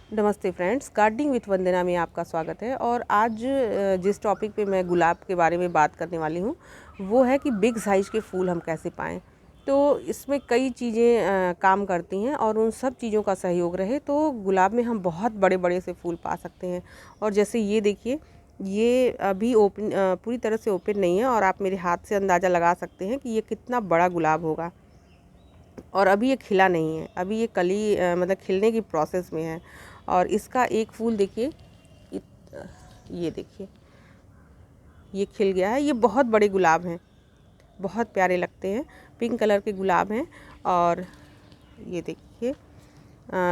नमस्ते friends, gardening with वंदना में आपका स्वागत है। और आज जिस टॉपिक पे मैं गुलाब के बारे में बात करने वाली हूँ वो है कि बिग साइज़ के फूल हम कैसे पाएँ। तो इसमें कई चीज़ें काम करती हैं और उन सब चीज़ों का सहयोग रहे तो गुलाब में हम बहुत बड़े बड़े से फूल पा सकते हैं। और जैसे ये देखिए, ये अभी ओपन पूरी तरह से ओपन नहीं है और आप मेरे हाथ से अंदाज़ा लगा सकते हैं कि ये कितना बड़ा गुलाब होगा। और अभी ये खिला नहीं है, अभी ये कली मतलब खिलने की प्रोसेस में है। और इसका एक फूल देखिए, ये देखिए, ये खिल गया है। ये बहुत बड़े गुलाब हैं, बहुत प्यारे लगते हैं, पिंक कलर के गुलाब हैं। और ये देखिए,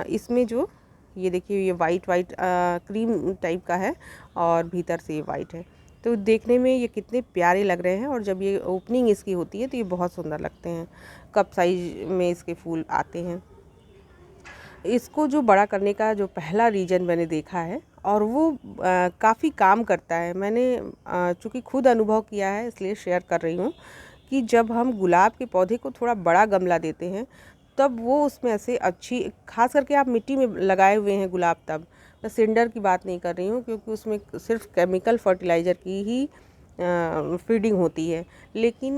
इसमें जो ये देखिए, ये वाइट वाइट क्रीम टाइप का है और भीतर से ये वाइट है। तो देखने में ये कितने प्यारे लग रहे हैं और जब ये ओपनिंग इसकी होती है तो ये बहुत सुंदर लगते हैं। कप साइज में इसके फूल आते हैं। इसको जो बड़ा करने का जो पहला रीज़न मैंने देखा है और वो काफ़ी काम करता है। मैंने चूँकि खुद अनुभव किया है इसलिए शेयर कर रही हूँ कि जब हम गुलाब के पौधे को थोड़ा बड़ा गमला देते हैं तब वो उसमें ऐसे अच्छी, खास करके आप मिट्टी में लगाए हुए हैं गुलाब, तब मैं सिंडर की बात नहीं कर रही हूँ क्योंकि उसमें सिर्फ केमिकल फर्टिलाइज़र की ही फीडिंग होती है। लेकिन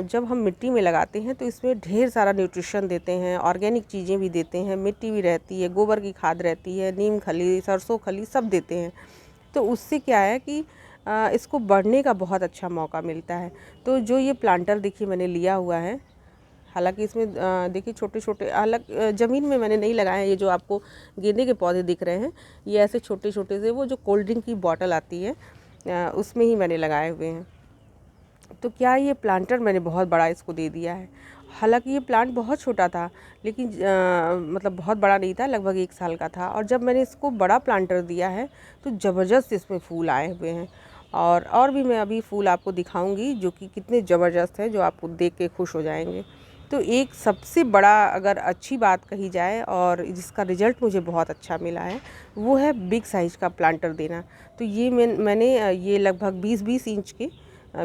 जब हम मिट्टी में लगाते हैं तो इसमें ढेर सारा न्यूट्रिशन देते हैं, ऑर्गेनिक चीज़ें भी देते हैं, मिट्टी भी रहती है, गोबर की खाद रहती है, नीम खली, सरसों खली सब देते हैं। तो उससे क्या है कि इसको बढ़ने का बहुत अच्छा मौका मिलता है। तो जो ये प्लांटर देखिए मैंने लिया हुआ है, हालांकि इसमें देखिए छोटे छोटे, हालांकि ज़मीन में मैंने नहीं लगाए हैं। ये जो आपको गेंदे के पौधे दिख रहे हैं ये ऐसे छोटे छोटे से, वो जो कोल्ड ड्रिंक की बॉटल आती है उसमें ही मैंने लगाए हुए हैं। तो क्या ये प्लांटर मैंने बहुत बड़ा इसको दे दिया है। हालांकि ये प्लांट बहुत छोटा था, लेकिन मतलब बहुत बड़ा नहीं था, लगभग 1 साल का था। और जब मैंने इसको बड़ा प्लांटर दिया है तो ज़बरदस्त इसमें फूल आए हुए हैं। और भी मैं अभी फूल आपको दिखाऊंगी जो कि कितने ज़बरदस्त है, जो आपको देख के खुश हो जाएंगे। तो एक सबसे बड़ा अगर अच्छी बात कही जाए और जिसका रिज़ल्ट मुझे बहुत अच्छा मिला है वो है बिग साइज़ का प्लांटर देना। तो ये मैंने ये लगभग 20-20 इंच के,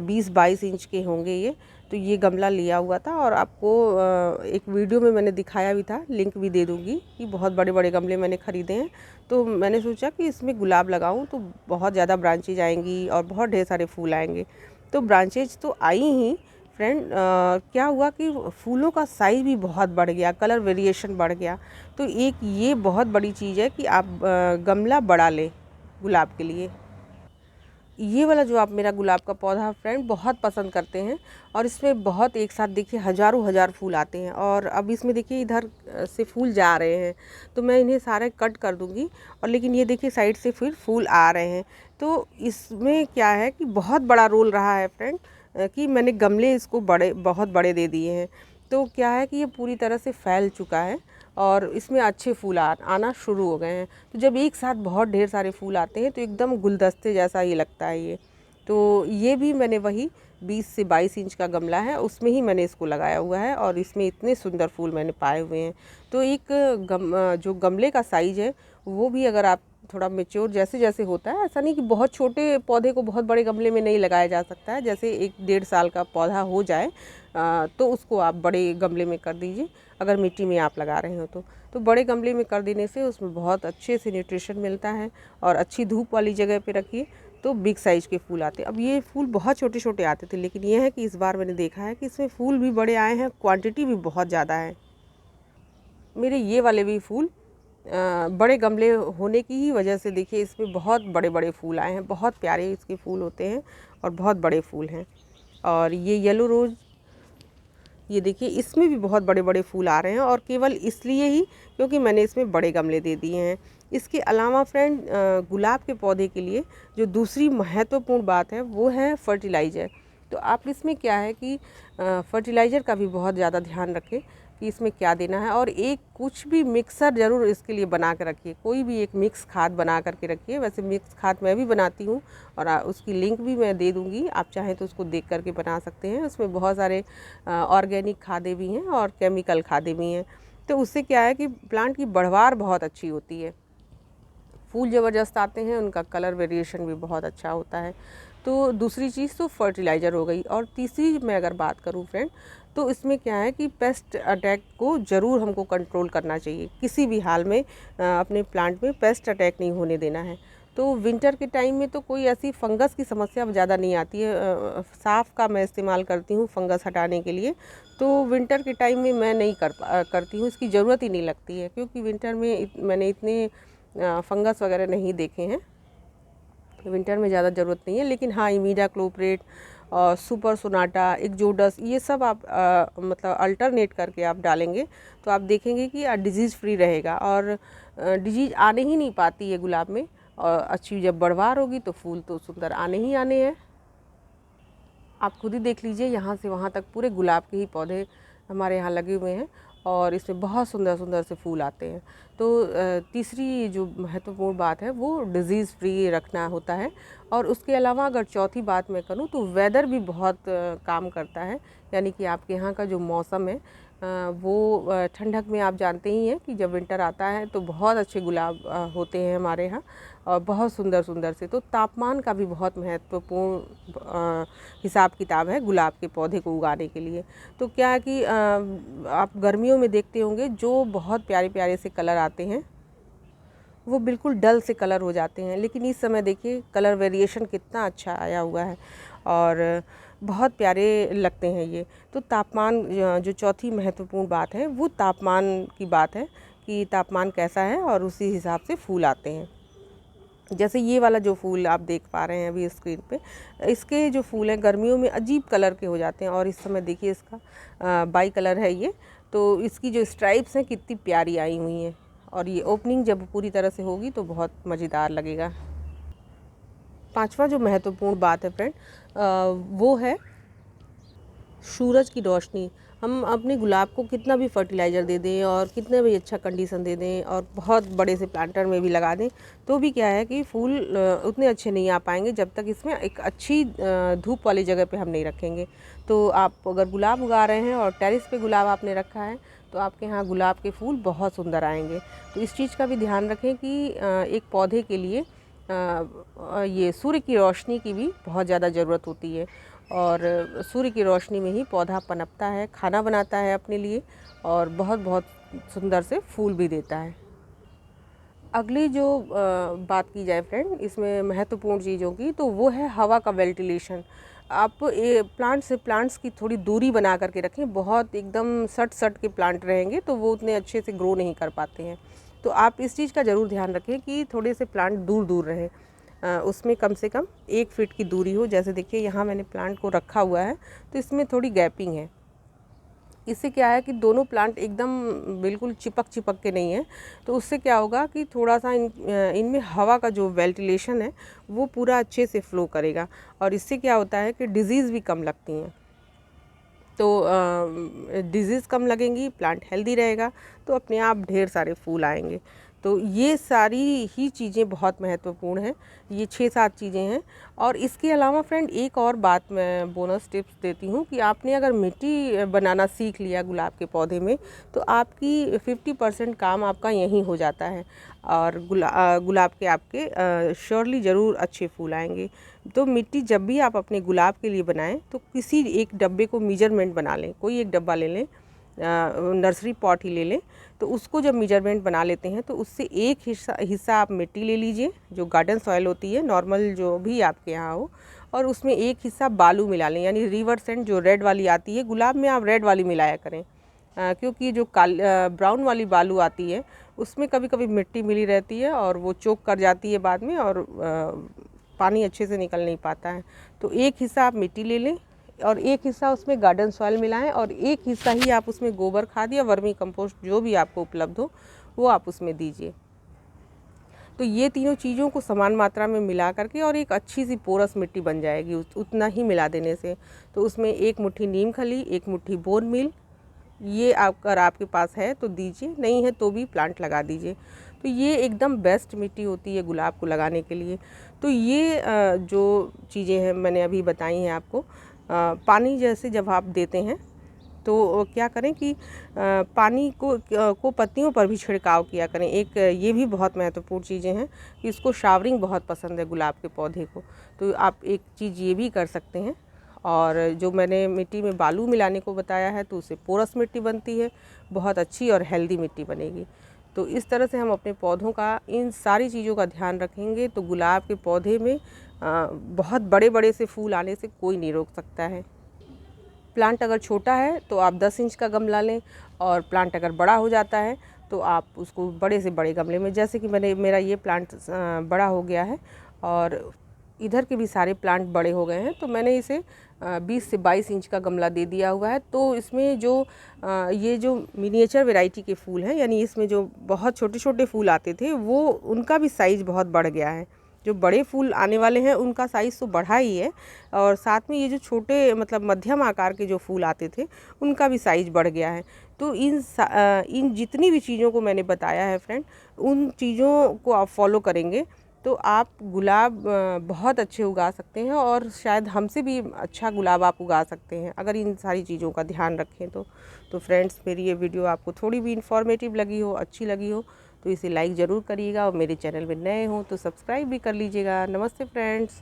20-22 इंच के होंगे ये। तो ये गमला लिया हुआ था और आपको एक वीडियो में मैंने दिखाया भी था, लिंक भी दे दूँगी कि बहुत बड़े बड़े गमले मैंने ख़रीदे हैं। तो मैंने सोचा कि इसमें गुलाब लगाऊं तो बहुत ज़्यादा ब्रांचेज आएंगी और बहुत ढेर सारे फूल आएंगे। तो ब्रांचेज तो आई ही फ्रेंड, क्या हुआ कि फूलों का साइज़ भी बहुत बढ़ गया, कलर वेरिएशन बढ़ गया। तो एक ये बहुत बड़ी चीज़ है कि आप गमला बड़ा लें गुलाब के लिए। ये वाला जो आप मेरा गुलाब का पौधा फ्रेंड बहुत पसंद करते हैं और इसमें बहुत एक साथ देखिए हज़ारों हज़ार फूल आते हैं। और अब इसमें देखिए इधर से फूल जा रहे हैं तो मैं इन्हें सारे कट कर दूंगी। और लेकिन ये देखिए साइड से फिर फूल आ रहे हैं। तो इसमें क्या है कि बहुत बड़ा रोल रहा है फ्रेंड कि मैंने गमले इसको बहुत बड़े दे दिए हैं। तो क्या है कि ये पूरी तरह से फैल चुका है और इसमें अच्छे फूल आना शुरू हो गए हैं। तो जब एक साथ बहुत ढेर सारे फूल आते हैं तो एकदम गुलदस्ते जैसा ही लगता है ये। तो ये भी मैंने वही 20 से 22 इंच का गमला है उसमें ही मैंने इसको लगाया हुआ है और इसमें इतने सुंदर फूल मैंने पाए हुए हैं। तो एक जो गमले का साइज़ है वो भी अगर आप थोड़ा मेच्योर जैसे जैसे होता है, ऐसा नहीं कि बहुत छोटे पौधे को बहुत बड़े गमले में नहीं लगाया जा सकता है। जैसे 1-1.5 साल का पौधा हो जाए तो उसको आप बड़े गमले में कर दीजिए, अगर मिट्टी में आप लगा रहे हो तो बड़े गमले में कर देने से उसमें बहुत अच्छे से न्यूट्रिशन मिलता है। और अच्छी धूप वाली जगह पे रखिए तो बिग साइज़ के फूल आते हैं। अब ये फूल बहुत छोटे छोटे आते थे, लेकिन ये है कि इस बार मैंने देखा है कि इसमें फूल भी बड़े आए हैं, क्वांटिटी भी बहुत ज़्यादा है। मेरे ये वाले भी फूल बड़े गमले होने की ही वजह से देखिए इसमें बहुत बड़े बड़े फूल आए हैं, बहुत प्यारे इसके फूल होते हैं और बहुत बड़े फूल हैं। और ये येलो रोज़, ये देखिए इसमें भी बहुत बड़े बड़े फूल आ रहे हैं और केवल इसलिए ही क्योंकि मैंने इसमें बड़े गमले दे दिए हैं। इसके अलावा फ्रेंड, गुलाब के पौधे के लिए जो दूसरी महत्वपूर्ण बात है वो है फर्टिलाइज़र। तो आप इसमें क्या है कि फर्टिलाइज़र का भी बहुत ज़्यादा ध्यान रखें कि इसमें क्या देना है। और एक कुछ भी मिक्सर ज़रूर इसके लिए बना कर रखिए, कोई भी एक मिक्स खाद बना करके रखिए। वैसे मिक्स खाद मैं भी बनाती हूँ और उसकी लिंक भी मैं दे दूँगी, आप चाहें तो उसको देख करके बना सकते हैं। उसमें बहुत सारे ऑर्गेनिक खादें भी हैं और केमिकल खादें भी हैं। तो उससे क्या है कि प्लांट की बढ़वार बहुत अच्छी होती है, फूल ज़बरदस्त आते हैं, उनका कलर वेरिएशन भी बहुत अच्छा होता है। तो दूसरी चीज़ तो फर्टिलाइज़र हो गई। और तीसरी मैं अगर बात करूँ फ्रेंड, तो इसमें क्या है कि पेस्ट अटैक को ज़रूर हमको कंट्रोल करना चाहिए, किसी भी हाल में अपने प्लांट में पेस्ट अटैक नहीं होने देना है। तो विंटर के टाइम में तो कोई ऐसी फंगस की समस्या ज़्यादा नहीं आती है। साफ़ का मैं इस्तेमाल करती हूँ फंगस हटाने के लिए, तो विंटर के टाइम में मैं नहीं करती हूँ, इसकी ज़रूरत ही नहीं लगती है, क्योंकि विंटर में मैंने इतने फंगस वगैरह नहीं देखे हैं, विंटर में ज़्यादा ज़रूरत नहीं है। लेकिन हाँ, इमीडाक्लोप्रिड और सुपर सोनाटा, एक्जोडस, ये सब आप मतलब अल्टरनेट करके आप डालेंगे तो आप देखेंगे कि डिजीज़ फ्री रहेगा और डिजीज़ आने ही नहीं पाती है गुलाब में। और अच्छी जब बढ़वार होगी तो फूल तो सुंदर आने ही आने हैं। आप खुद ही देख लीजिए, यहाँ से वहाँ तक पूरे गुलाब के ही पौधे हमारे यहाँ लगे हुए हैं और इसमें बहुत सुंदर सुंदर से फूल आते हैं। तो तीसरी जो महत्वपूर्ण बात है वो डिज़ीज़ फ्री रखना होता है। और उसके अलावा अगर चौथी बात मैं करूँ तो वेदर भी बहुत काम करता है, यानी कि आपके यहाँ का जो मौसम है वो ठंडक में आप जानते ही हैं कि जब विंटर आता है तो बहुत अच्छे गुलाब होते हैं हमारे यहाँ और बहुत सुंदर सुंदर से। तो तापमान का भी बहुत महत्वपूर्ण हिसाब किताब है गुलाब के पौधे को उगाने के लिए। तो क्या है कि आप गर्मियों में देखते होंगे जो बहुत प्यारे प्यारे से कलर आते हैं वो बिल्कुल डल से कलर हो जाते हैं, लेकिन इस समय देखिए कलर वेरिएशन कितना अच्छा आया हुआ है और बहुत प्यारे लगते हैं ये। तो तापमान, जो चौथी महत्वपूर्ण बात है वो तापमान की बात है कि तापमान कैसा है और उसी हिसाब से फूल आते हैं। जैसे ये वाला जो फूल आप देख पा रहे हैं अभी स्क्रीन पे, इसके जो फूल हैं गर्मियों में अजीब कलर के हो जाते हैं और इस समय देखिए इसका बाई कलर है ये। तो इसकी जो स्ट्राइप्स हैं कितनी प्यारी आई हुई हैं और ये ओपनिंग जब पूरी तरह से होगी तो बहुत मज़ेदार लगेगा। पांचवा जो महत्वपूर्ण बात है फ्रेंड, वो है सूरज की रोशनी। हम अपने गुलाब को कितना भी फर्टिलाइज़र दे दें और कितना भी अच्छा कंडीशन दे दें और बहुत बड़े से प्लांटर में भी लगा दें तो भी क्या है कि फूल उतने अच्छे नहीं आ पाएंगे जब तक इसमें एक अच्छी धूप वाली जगह पे हम नहीं रखेंगे। तो आप अगर गुलाब उगा रहे हैं और टेरेस पे गुलाब आपने रखा है तो आपके यहाँ गुलाब के फूल बहुत सुंदर आएंगे। तो इस चीज़ का भी ध्यान रखें कि एक पौधे के लिए ये सूर्य की रोशनी की भी बहुत ज़्यादा ज़रूरत होती है और सूर्य की रोशनी में ही पौधा पनपता है, खाना बनाता है अपने लिए और बहुत बहुत सुंदर से फूल भी देता है। अगली जो बात की जाए फ्रेंड इसमें महत्वपूर्ण चीज़ों की, तो वो है हवा का वेंटिलेशन। आप प्लांट से प्लांट्स की थोड़ी दूरी बना करके रखें। बहुत एकदम सट के प्लांट रहेंगे तो वो उतने अच्छे से ग्रो नहीं कर पाते हैं। तो आप इस चीज़ का ज़रूर ध्यान रखें कि थोड़े से प्लांट दूर दूर रहें, उसमें कम से कम 1 फीट की दूरी हो। जैसे देखिए यहाँ मैंने प्लांट को रखा हुआ है तो इसमें थोड़ी गैपिंग है। इससे क्या है कि दोनों प्लांट एकदम बिल्कुल चिपक के नहीं है, तो उससे क्या होगा कि थोड़ा सा इनमें हवा का जो वेंटिलेशन है वो पूरा अच्छे से फ्लो करेगा और इससे क्या होता है कि डिज़ीज़ भी कम लगती हैं। तो डिज़ीज़ कम लगेंगी, प्लांट हेल्दी रहेगा तो अपने आप ढेर सारे फूल आएंगे। तो ये सारी ही चीज़ें बहुत महत्वपूर्ण हैं, ये 6-7 चीज़ें हैं। और इसके अलावा फ्रेंड एक और बात मैं बोनस टिप्स देती हूँ कि आपने अगर मिट्टी बनाना सीख लिया गुलाब के पौधे में तो आपकी 50% काम आपका यहीं हो जाता है और गुलाब के आपके श्योरली ज़रूर अच्छे फूल आएंगे। तो मिट्टी जब भी आप अपने गुलाब के लिए बनाएं तो किसी एक डब्बे को मेजरमेंट बना लें, कोई एक डब्बा ले लें, नर्सरी पॉट ही ले लें। तो उसको जब मेजरमेंट बना लेते हैं तो उससे एक हिस्सा आप मिट्टी ले लीजिए जो गार्डन सॉइल होती है नॉर्मल जो भी आपके यहाँ हो, और उसमें एक हिस्सा बालू मिला लें, यानी रिवर सेंड जो रेड वाली आती है। गुलाब में आप रेड वाली मिलाया करें क्योंकि जो ब्राउन वाली बालू आती है उसमें कभी कभी मिट्टी मिली रहती है और वो चोक कर जाती है बाद में और पानी अच्छे से निकल नहीं पाता है। तो एक हिस्सा आप मिट्टी ले लें और एक हिस्सा उसमें गार्डन सॉइल मिलाएं और एक हिस्सा ही आप उसमें गोबर खाद या वर्मी कंपोस्ट जो भी आपको उपलब्ध हो वो आप उसमें दीजिए। तो ये तीनों चीज़ों को समान मात्रा में मिला करके और एक अच्छी सी पोरस मिट्टी बन जाएगी उतना ही मिला देने से। तो उसमें 1 मुट्ठी नीम खली, 1 मुट्ठी बोन मील, ये अगर आपके पास है तो दीजिए, नहीं है तो भी प्लांट लगा दीजिए। तो ये एकदम बेस्ट मिट्टी होती है गुलाब को लगाने के लिए। तो ये जो चीज़ें हैं मैंने अभी बताई हैं आपको। पानी जैसे जब आप देते हैं तो क्या करें कि पानी को पत्तियों पर भी छिड़काव किया करें। एक ये भी बहुत महत्वपूर्ण चीज़ें हैं कि इसको शावरिंग बहुत पसंद है गुलाब के पौधे को, तो आप एक चीज़ ये भी कर सकते हैं। और जो मैंने मिट्टी में बालू मिलाने को बताया है तो उससे पोरस मिट्टी बनती है, बहुत अच्छी और हेल्दी मिट्टी बनेगी। तो इस तरह से हम अपने पौधों का इन सारी चीज़ों का ध्यान रखेंगे तो गुलाब के पौधे में बहुत बड़े बड़े से फूल आने से कोई नहीं रोक सकता है। प्लांट अगर छोटा है तो आप 10 इंच का गमला लें, और प्लांट अगर बड़ा हो जाता है तो आप उसको बड़े से बड़े गमले में, जैसे कि मेरा ये प्लांट बड़ा हो गया है और इधर के भी सारे प्लांट बड़े हो गए हैं, तो मैंने इसे 20 से 22 इंच का गमला दे दिया हुआ है। तो इसमें जो ये जो मिनिएचर वैरायटी के फूल हैं, यानी इसमें जो बहुत छोटे छोटे फूल आते थे वो उनका भी साइज़ बहुत बढ़ गया है। जो बड़े फूल आने वाले हैं उनका साइज़ तो बढ़ा ही है, और साथ में ये जो छोटे मतलब मध्यम आकार के जो फूल आते थे उनका भी साइज़ बढ़ गया है। तो इन जितनी भी चीज़ों को मैंने बताया है फ्रेंड, उन चीज़ों को आप फॉलो करेंगे तो आप गुलाब बहुत अच्छे उगा सकते हैं, और शायद हमसे भी अच्छा गुलाब आप उगा सकते हैं अगर इन सारी चीज़ों का ध्यान रखें तो फ्रेंड्स, मेरी ये वीडियो आपको थोड़ी भी इन्फॉर्मेटिव लगी हो, अच्छी लगी हो तो इसे लाइक ज़रूर करिएगा, और मेरे चैनल में नए हो तो सब्सक्राइब भी कर लीजिएगा। नमस्ते फ्रेंड्स।